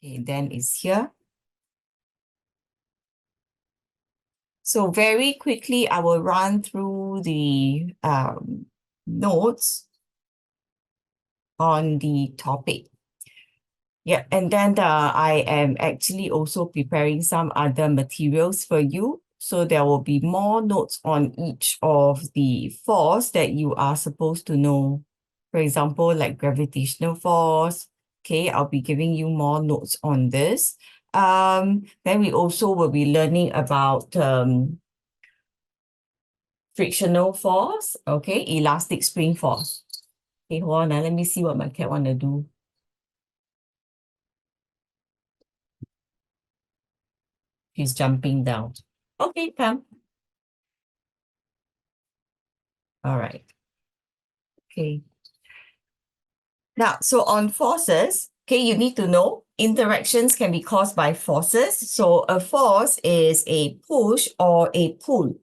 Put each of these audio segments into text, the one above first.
Okay, then it's here. So very quickly, I will run through the notes on the topic. Yeah, and then I am actually also preparing some other materials for you. So there will be more notes on each of the force that you are supposed to know. For example, like gravitational force. Okay, I'll be giving you more notes on this. Then we also will be learning about frictional force, okay, elastic spring force. Okay, hold on, let me see what my cat want to do. She's jumping down. Okay, come. All right. Okay. Now, so on forces, okay, you need to know interactions can be caused by forces. So a force is a push or a pull.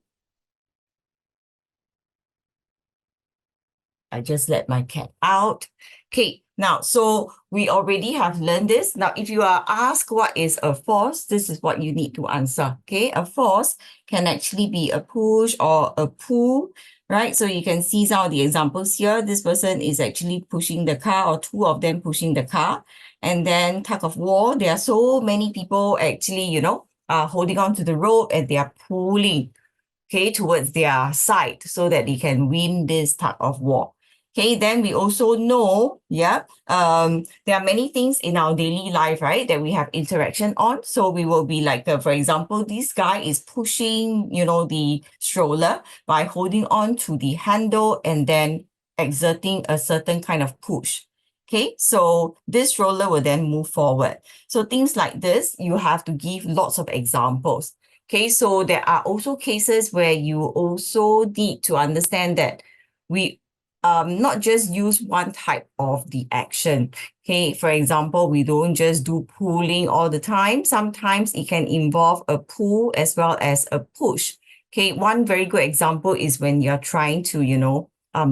I just let my cat out. Okay, now, so we already have learned this. Now, if you are asked what is a force, this is what you need to answer. Okay, a force can actually be a push or a pull, right? So you can see some of the examples here. This person is actually pushing the car, or two of them pushing the car. And then tug of war, there are so many people actually, holding on to the rope and they are pulling, okay, towards their side so that they can win this tug of war. Okay, then we also know, there are many things in our daily life, right, that we have interaction on. So we will be like, for example, this guy is pushing, the stroller by holding on to the handle and then exerting a certain kind of push. Okay, so this stroller will then move forward. So things like this, you have to give lots of examples. Okay, so there are also cases where you also need to understand that we not just use one type of the action. Okay, for example, we don't just do pulling all the time. Sometimes it can involve a pull as well as a push. Okay, one very good example is when you're trying to,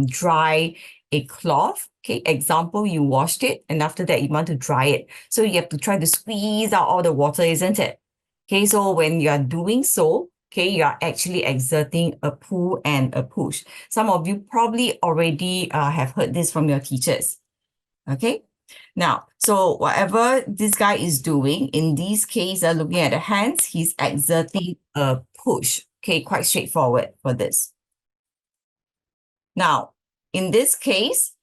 dry a cloth. Okay, example, you washed it and after that you want to dry it. So you have to try to squeeze out all the water, isn't it? Okay, so when you are doing so, okay, you are actually exerting a pull and a push. Some of you probably already have heard this from your teachers. Okay, now, so whatever this guy is doing, in this case, looking at the hands, he's exerting a push. Okay, quite straightforward for this. Now, in this case,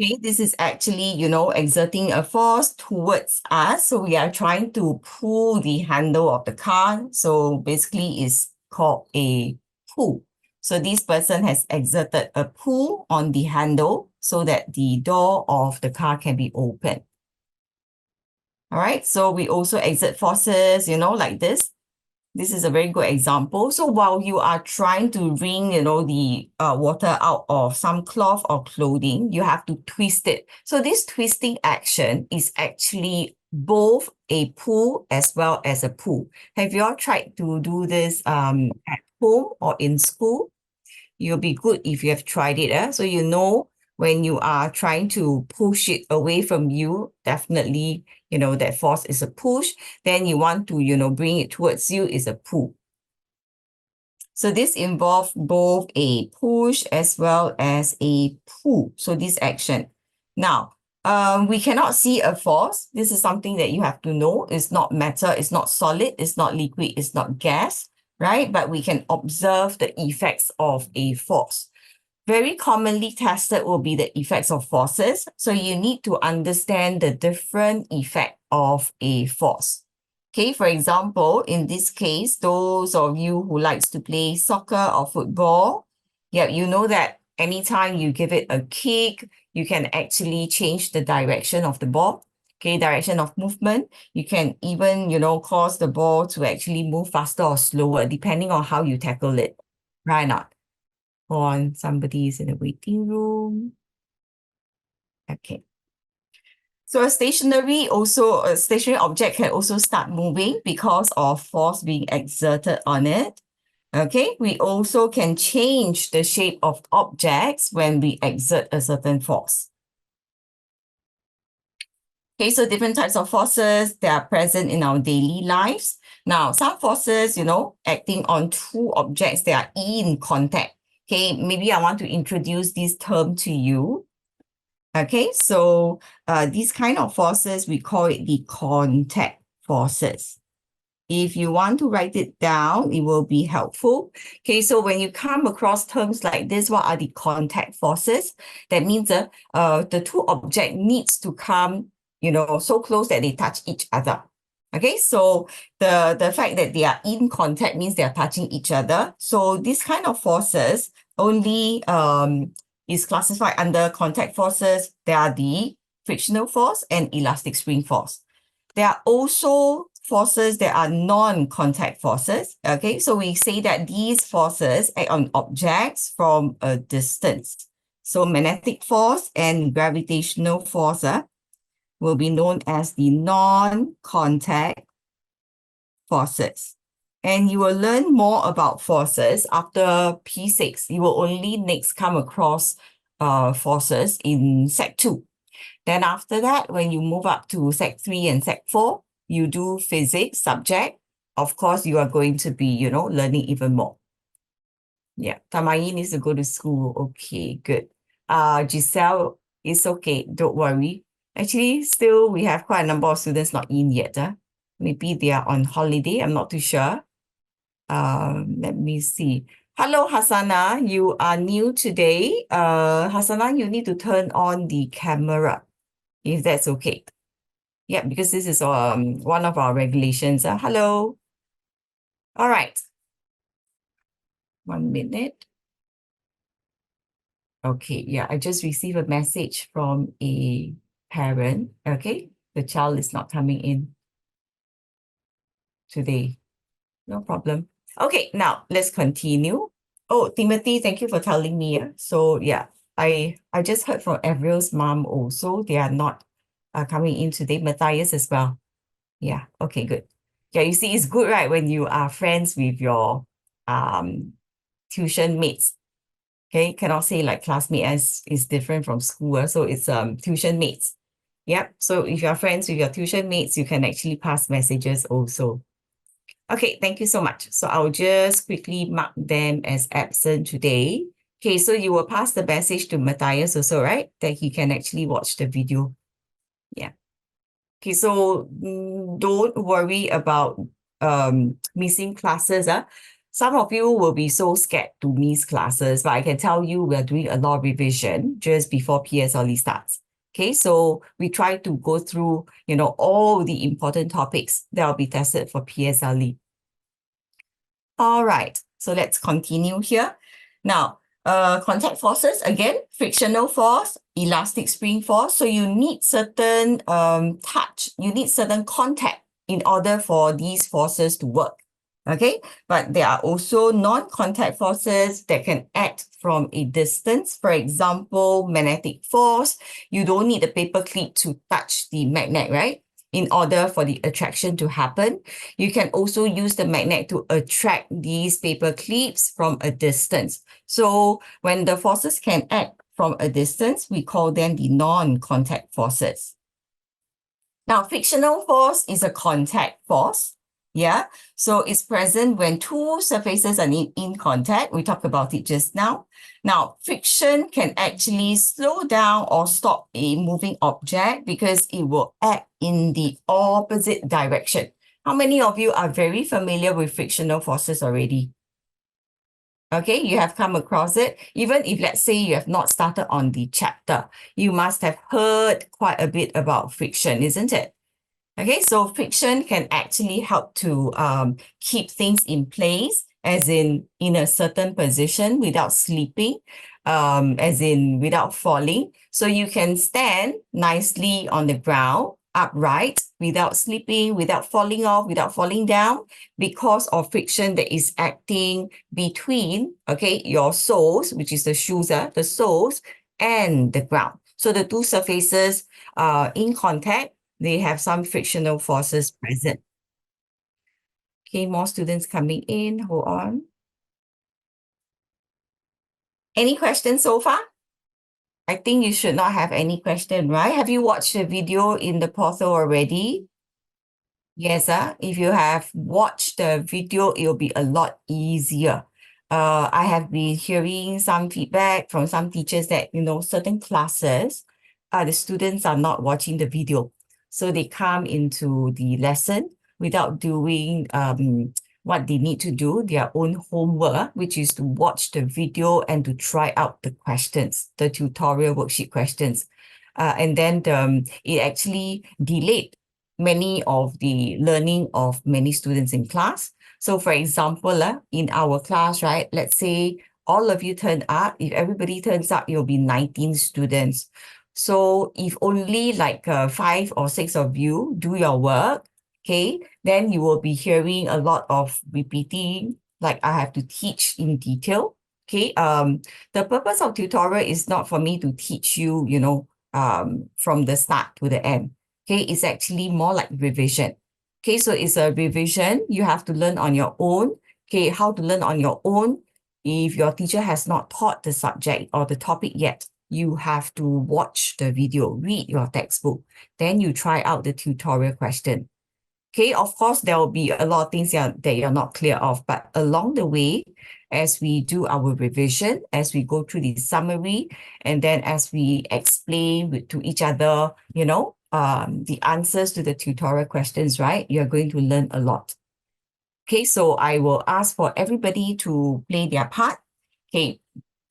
okay, this is actually, exerting a force towards us. So we are trying to pull the handle of the car. So basically it's called a pull. So this person has exerted a pull on the handle so that the door of the car can be opened. All right, so we also exert forces, like this. This is a very good example. So while you are trying to wring, the water out of some cloth or clothing, you have to twist it. So this twisting action is actually both a pull as well as a pull. Have you all tried to do this at home or in school? You'll be good if you have tried it. So you know when you are trying to push it away from you, definitely, that force is a push. Then you want to, bring it towards you is a pull. So this involves both a push as well as a pull. So this action. Now, we cannot see a force. This is something that you have to know. It's not matter, it's not solid, it's not liquid, it's not gas, right? But we can observe the effects of a force. Very commonly tested will be the effects of forces. So you need to understand the different effect of a force. Okay, for example, in this case, those of you who likes to play soccer or football, yeah, you know that anytime you give it a kick, you can actually change the direction of the ball. Okay, direction of movement. You can even, cause the ball to actually move faster or slower, depending on how you tackle it. Right or not? On somebody is in the waiting room. Okay. So a stationary object can also start moving because of force being exerted on it. Okay, we also can change the shape of objects when we exert a certain force. Okay, so different types of forces that are present in our daily lives. Now, some forces, acting on two objects that are in contact. Okay, maybe I want to introduce this term to you. Okay, so these kind of forces, we call it the contact forces. If you want to write it down, it will be helpful. Okay, so when you come across terms like this, what are the contact forces? That means the two objects needs to come, so close that they touch each other. Okay, so the fact that they are in contact means they are touching each other. So this kind of forces only is classified under contact forces. There are the frictional force and elastic spring force. There are also forces that are non-contact forces. Okay, so we say that these forces act on objects from a distance. So magnetic force and gravitational force will be known as the non-contact forces. And you will learn more about forces after P6. You will only next come across forces in Sec 2. Then after that, when you move up to Sec 3 and Sec 4, you do physics subject. Of course, you are going to be, learning even more. Yeah, Tamayi needs to go to school. Okay, good. Giselle, it's okay. Don't worry. Actually, still, we have quite a number of students not in yet. Maybe they are on holiday. I'm not too sure. Let me see. Hello, Hasana. You are new today. Hasana, you need to turn on the camera, if that's okay. Yeah, because this is one of our regulations. Hello. All right. 1 minute. Okay, yeah, I just received a message from a parent. Okay, the child is not coming in today. No problem. Okay, now let's continue. Oh, Timothy, thank you for telling me. So yeah, I just heard from Avril's mom also. They are not coming in today. Matthias as well. Yeah, okay, good. Yeah, you see, it's good, right, when you are friends with your tuition mates. Okay, cannot say like classmate as is different from school. So it's tuition mates. Yep. So if you're friends with your tuition mates, you can actually pass messages also. Okay, thank you so much. So I'll just quickly mark them as absent today. Okay, so you will pass the message to Matthias also, right? That he can actually watch the video. Yeah. Okay, so don't worry about missing classes. Some of you will be so scared to miss classes, but I can tell you we are doing a lot of revision just before PSLE starts. Okay, so we try to go through, all the important topics that will be tested for PSLE. All right, so let's continue here. Now, contact forces, again, frictional force, elastic spring force. So you need certain touch, you need certain contact in order for these forces to work. Okay, but there are also non-contact forces that can act from a distance. For example, magnetic force. You don't need a paper clip to touch the magnet, right? In order for the attraction to happen. You can also use the magnet to attract these paper clips from a distance. So when the forces can act from a distance, we call them the non-contact forces. Now, frictional force is a contact force. Yeah, so it's present when two surfaces are in contact. We talked about it just now. Now, friction can actually slow down or stop a moving object because it will act in the opposite direction. How many of you are very familiar with frictional forces already? Okay, you have come across it. Even if, let's say, you have not started on the chapter, you must have heard quite a bit about friction, isn't it? Okay, so friction can actually help to keep things in place, as in a certain position without slipping, as in without falling. So you can stand nicely on the ground, upright, without slipping, without falling off, without falling down, because of friction that is acting between, okay, your soles, which is the shoes, the soles, and the ground. So the two surfaces are in contact. They have some frictional forces present. Okay, more students coming in. Hold on. Any questions so far? I think you should not have any question, right? Have you watched the video in the portal already? Yes, if you have watched the video, it'll be a lot easier. I have been hearing some feedback from some teachers that, certain classes, the students are not watching the video. So they come into the lesson without doing what they need to do, their own homework, which is to watch the video and to try out the questions, the tutorial worksheet questions. And then it actually delayed many of the learning of many students in class. So for example, in our class, right, let's say all of you turn up. If everybody turns up, it'll be 19 students. So if only like 5 or 6 of you do your work, okay, then you will be hearing a lot of repeating, like I have to teach in detail. Okay, the purpose of tutorial is not for me to teach you, from the start to the end. Okay, it's actually more like revision. Okay, so it's a revision. You have to learn on your own. Okay, how to learn on your own. If your teacher has not taught the subject or the topic yet, you have to watch the video, read your textbook. Then you try out the tutorial question. Okay, of course, there will be a lot of things that you're not clear of, but along the way, as we do our revision, as we go through the summary, and then as we explain to each other, the answers to the tutorial questions, right? You're going to learn a lot. Okay, so I will ask for everybody to play their part. Okay,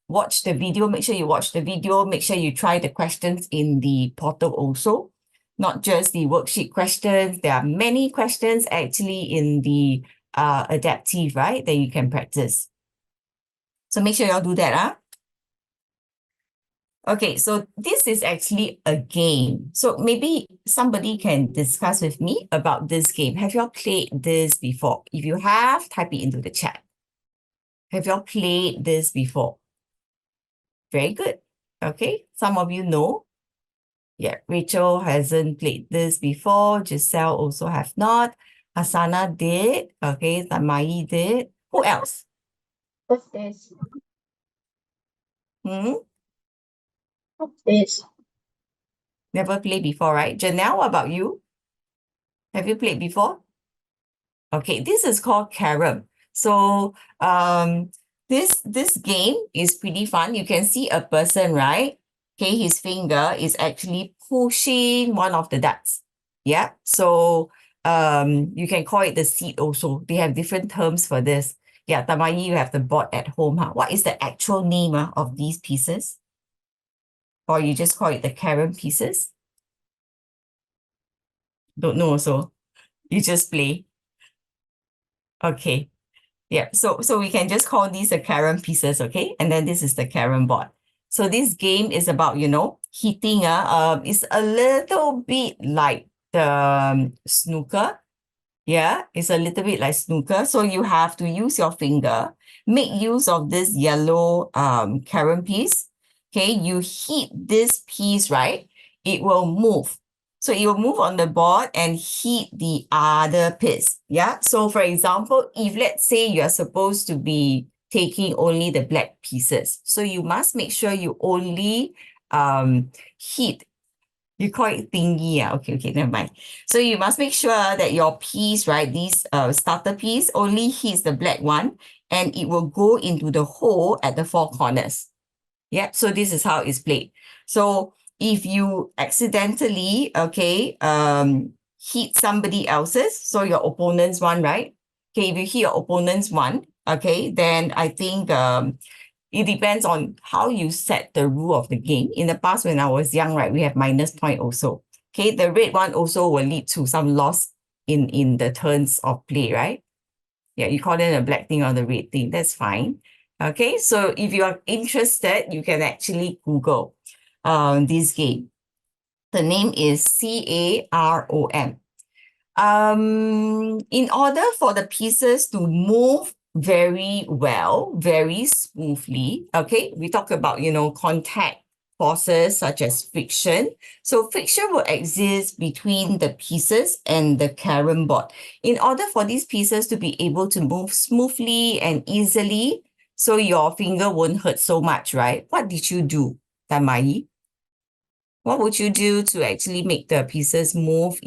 watch the video. Make sure you watch the video. Make sure you try the questions in the portal also, not just the worksheet questions. There are many questions actually in the adaptive, right, that you can practice. So make sure y'all do that, Okay, so this is actually a game. So maybe somebody can discuss with me about this game. Have y'all played this before? If you have, type it into the chat. Have y'all played this before? Very good. Okay, some of you know. Yeah, Rachel hasn't played this before. Giselle also have not. Asana did. Okay, Tamai did. Who else? What's this? Hmm? What's this? Never played before, right? Janelle, what about you? Have you played before? Okay, this is called Carom. So this game is pretty fun. You can see a person, right? Okay, his finger is actually pushing one of the darts. Yeah. So you can call it the seed also. They have different terms for this. Yeah, Tamayi, you have the board at home. Huh? What is the actual name of these pieces? Or you just call it the Carom pieces? Don't know also. You just play. Okay. Yeah, so we can just call these the carom pieces, okay? And then this is the carom board. So this game is about, hitting. It's a little bit like the snooker. Yeah, it's a little bit like snooker. So you have to use your finger, make use of this yellow carom piece. Okay, you hit this piece, right? It will move. So it will move on the board and hit the other piece. Yeah. So for example, if let's say you're supposed to be taking only the black pieces, so you must make sure you only hit. You call it thingy, okay, never mind. So you must make sure that your piece, right, this starter piece only hits the black one and it will go into the hole at the 4 corners. Yeah, so this is how it's played. So if you accidentally, okay, hit somebody else's, so your opponent's one, right? Okay, if you hit your opponent's one, okay, then I think it depends on how you set the rule of the game. In the past, when I was young, right, we have minus point also. Okay, the red one also will lead to some loss in the turns of play, right? Yeah, you call it a black thing or the red thing. That's fine. Okay, so if you are interested, you can actually Google this game. The name is CAROM. In order for the pieces to move very well, very smoothly, okay, we talk about, contact forces such as friction. So friction will exist between the pieces and the carom board. In order for these pieces to be able to move smoothly and easily, so your finger won't hurt so much, right? What did you do, Tan Mai? What would you do to actually make the pieces move